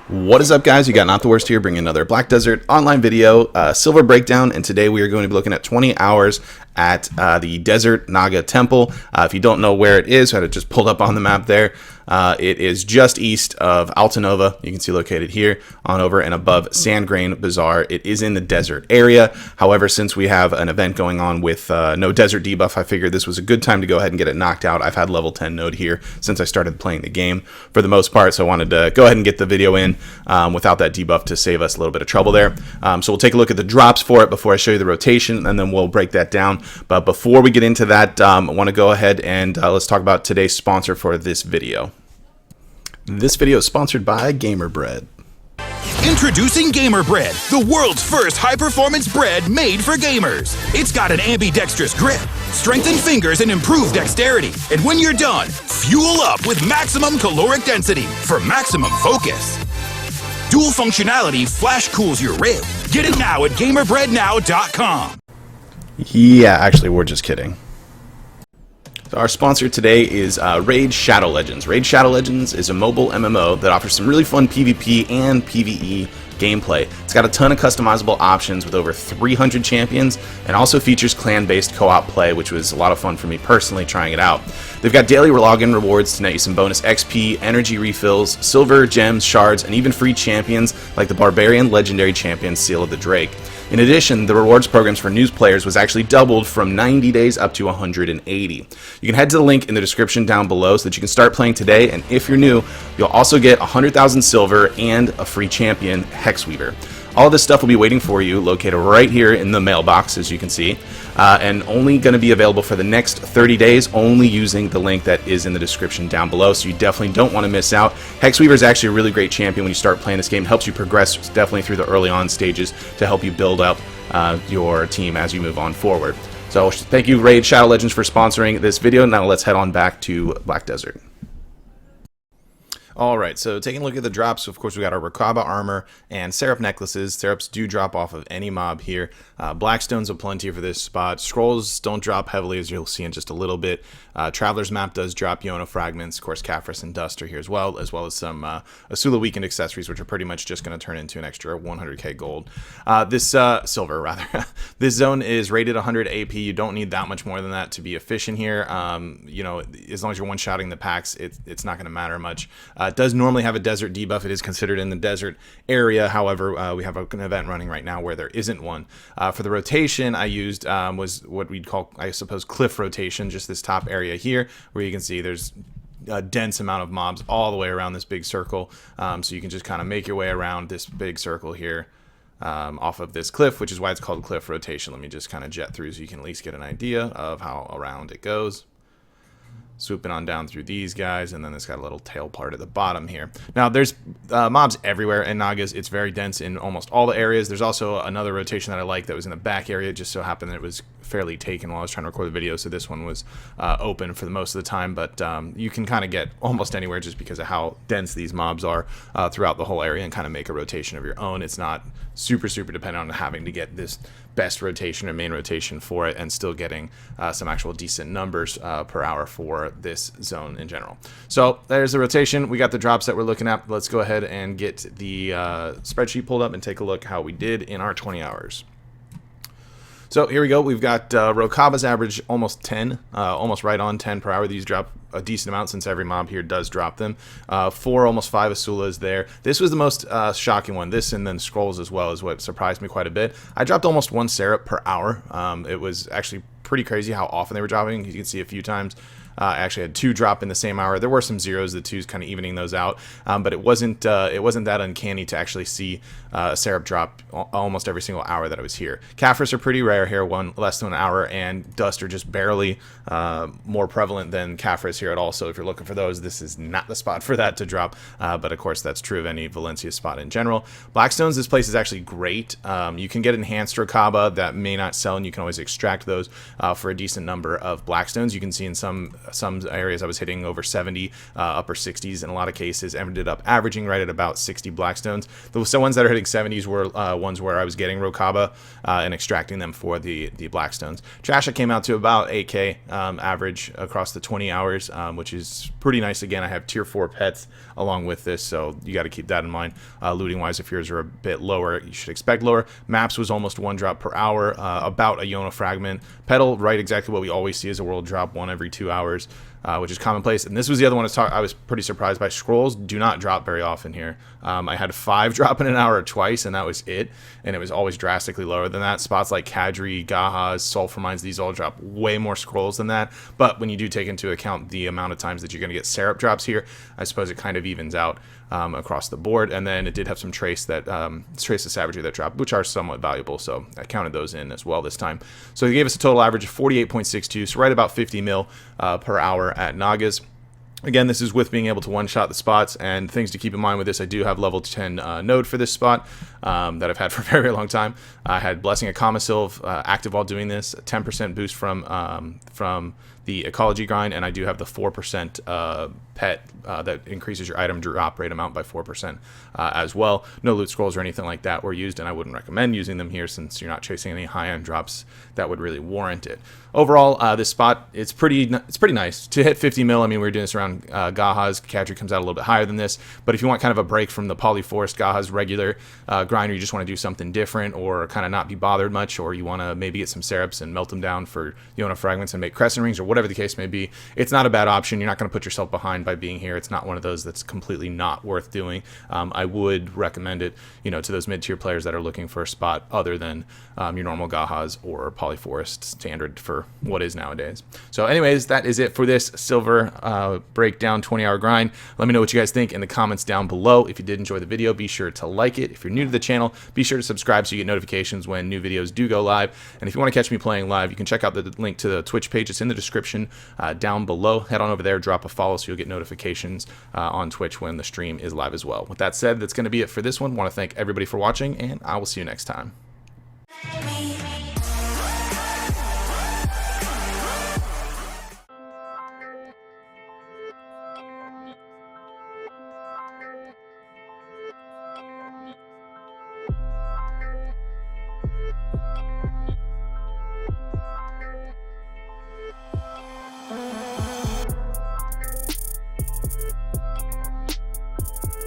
What is up, guys? You got Not the Worst here, bringing another Black Desert online video, silver breakdown, and today we are going to be looking at 20 hours at the Desert Naga Temple. If you don't know where it is, I had it just pulled up on the map there. It is just east of Altanova. You can see located here on over and above Sandgrain Bazaar. It is in the desert area. However, since we have an event going on with no desert debuff, I figured this was a good time to go ahead and get it knocked out. I've had level 10 node here since I started playing the game for the most part, so I wanted to go ahead and get the video in without that debuff to save us a little bit of trouble there. So we'll take a look at the drops for it before I show you the rotation, and then we'll break that down. But before we get into that, I want to go ahead and let's talk about today's sponsor for this video. This video is sponsored by GamerBread. Introducing GamerBread, the world's first high-performance bread made for gamers. It's got an ambidextrous grip, strengthened fingers, and improved dexterity. And when you're done, fuel up with maximum caloric density for maximum focus. Dual functionality flash cools your rib. Get it now at gamerbreadnow.com. Yeah, actually, we're just kidding. So our sponsor today is Raid Shadow Legends. Raid Shadow Legends is a mobile MMO that offers some really fun PvP and PvE gameplay. It's got a ton of customizable options with over 300 champions, and also features clan-based co-op play, which was a lot of fun for me personally trying it out. They've got daily login rewards to net you some bonus XP, energy refills, silver, gems, shards, and even free champions like the Barbarian Legendary Champion Seal of the Drake. In addition, the rewards programs for news players was actually doubled from 90 days up to 180. You can head to the link in the description down below so that you can start playing today, and if you're new, you'll also get 100,000 silver and a free champion, Hexweaver. All of this stuff will be waiting for you, located right here in the mailbox, as you can see, and only going to be available for the next 30 days, only using the link that is in the description down below, so you definitely don't want to miss out. Hexweaver is actually a really great champion when you start playing this game. It helps you progress definitely through the early on stages to help you build up your team as you move on forward. So thank you, Raid Shadow Legends, for sponsoring this video. Now let's head on back to Black Desert. Alright, so taking a look at the drops, of course we got our Rakaba armor and Seraph necklaces. Seraphs do drop off of any mob here. Blackstone's a plenty for this spot. Scrolls don't drop heavily, as you'll see in just a little bit. Traveler's Map does drop Yona fragments. Of course, Kafris and Dust are here as well as some Asula weakened accessories, which are pretty much just going to turn into an extra 100k gold. Silver, rather. This zone is rated 100 AP. You don't need that much more than that to be efficient here. You know, as long as you're one-shotting the packs, it's not going to matter much. It does normally have a desert debuff. It is considered in the desert area. However, we have an event running right now where there isn't one. For the rotation, I used was what we'd call, I suppose, cliff rotation, just this top area here, where you can see there's a dense amount of mobs all the way around this big circle. So you can just kind of make your way around this big circle here off of this cliff, which is why it's called cliff rotation. Let me just kind of jet through so you can at least get an idea of how around it goes. Swooping on down through these guys, and then it's got a little tail part at the bottom here. Now, there's mobs everywhere in Nagas. It's very dense in almost all the areas. There's also another rotation that I like that was in the back area. It just so happened that it was fairly taken while I was trying to record the video, so this one was open for the most of the time, but you can kind of get almost anywhere just because of how dense these mobs are throughout the whole area, and kind of make a rotation of your own. It's not super dependent on having to get this best rotation or main rotation for it, and still getting some actual decent numbers per hour for this zone in general. So there's the rotation. We got the drops that we're looking at. Let's go ahead and get the spreadsheet pulled up and take a look how we did in our 20 hours. So here we go. We've got Rokaba's average almost 10, almost right on 10 per hour. These drop a decent amount since every mob here does drop them. 4, almost 5 Asulas there. This was the most shocking one. This and then Scrolls as well is what surprised me quite a bit. I dropped almost 1 Seraph per hour. It was actually pretty crazy how often they were dropping. You can see a few times. I actually had 2 drop in the same hour. There were some zeros, the 2s kind of evening those out, but it wasn't that uncanny to actually see a Seraph drop almost every single hour that I was here. Kafris are pretty rare here, less than an hour, and Dust are just barely more prevalent than Kafris here at all. So if you're looking for those, this is not the spot for that to drop, but of course that's true of any Valencia spot in general. Blackstones, this place is actually great. You can get enhanced Rakaba that may not sell, and you can always extract those for a decent number of Blackstones. You can see in some some areas I was hitting over 70, upper 60s in a lot of cases. Ended up averaging right at about 60 Blackstones. The ones that are hitting 70s were ones where I was getting Rokaba and extracting them for the Blackstones. Trash, I came out to about 8k average across the 20 hours, which is pretty nice. Again, I have tier 4 pets along with this, so you got to keep that in mind. Looting wise, if yours are a bit lower, you should expect lower. Maps was almost 1 drop per hour, about a Yona fragment. Petal, right, exactly what we always see as a world drop, 1 every 2 hours. Which is commonplace. And this was the other one I was pretty surprised by. Scrolls do not drop very often here. I had 5 drop in an hour twice, and that was it. And it was always drastically lower than that. Spots like Kadri, Gahas, Sulfur Mines, these all drop way more scrolls than that. But when you do take into account the amount of times that you're going to get syrup drops here, I suppose it kind of evens out across the board. And then it did have some trace of savagery that dropped, which are somewhat valuable. So I counted those in as well this time. So they gave us a total average of 48.62, so right about 50 mil per hour at Nagas. Again, this is with being able to one-shot the spots, and things to keep in mind with this, I do have level 10 node for this spot that I've had for a very, very long time. I had Blessing of Kamasilv active while doing this, a 10% boost from the ecology grind, and I do have the 4% pet that increases your item drop rate amount by 4% as well. No loot scrolls or anything like that were used, and I wouldn't recommend using them here since you're not chasing any high-end drops that would really warrant it. Overall, this spot, it's pretty nice. To hit 50 mil, I mean, we were doing this around Gahas. Kadri comes out a little bit higher than this, but if you want kind of a break from the Polyforest Gahas regular grind, or you just want to do something different or kind of not be bothered much, or you want to maybe get some Serups and melt them down for Yona fragments and make crescent rings or whatever the case may be, it's not a bad option. You're not going to put yourself behind by being here. It's not one of those that's completely not worth doing. I would recommend it, to those mid-tier players that are looking for a spot other than your normal Gahas or Polyforest standard for what is nowadays. So anyways, that is it for this silver breakdown 20-hour grind. Let me know what you guys think in the comments down below. If you did enjoy the video, be sure to like it. If you're new to the channel, be sure to subscribe so you get notifications when new videos do go live. And if you want to catch me playing live, you can check out the link to the Twitch page. It's in the description down below. Head on over there, drop a follow so you'll get notifications on Twitch when the stream is live as well. With that said, that's going to be it for this one. I want to thank everybody for watching, and I will see you next time.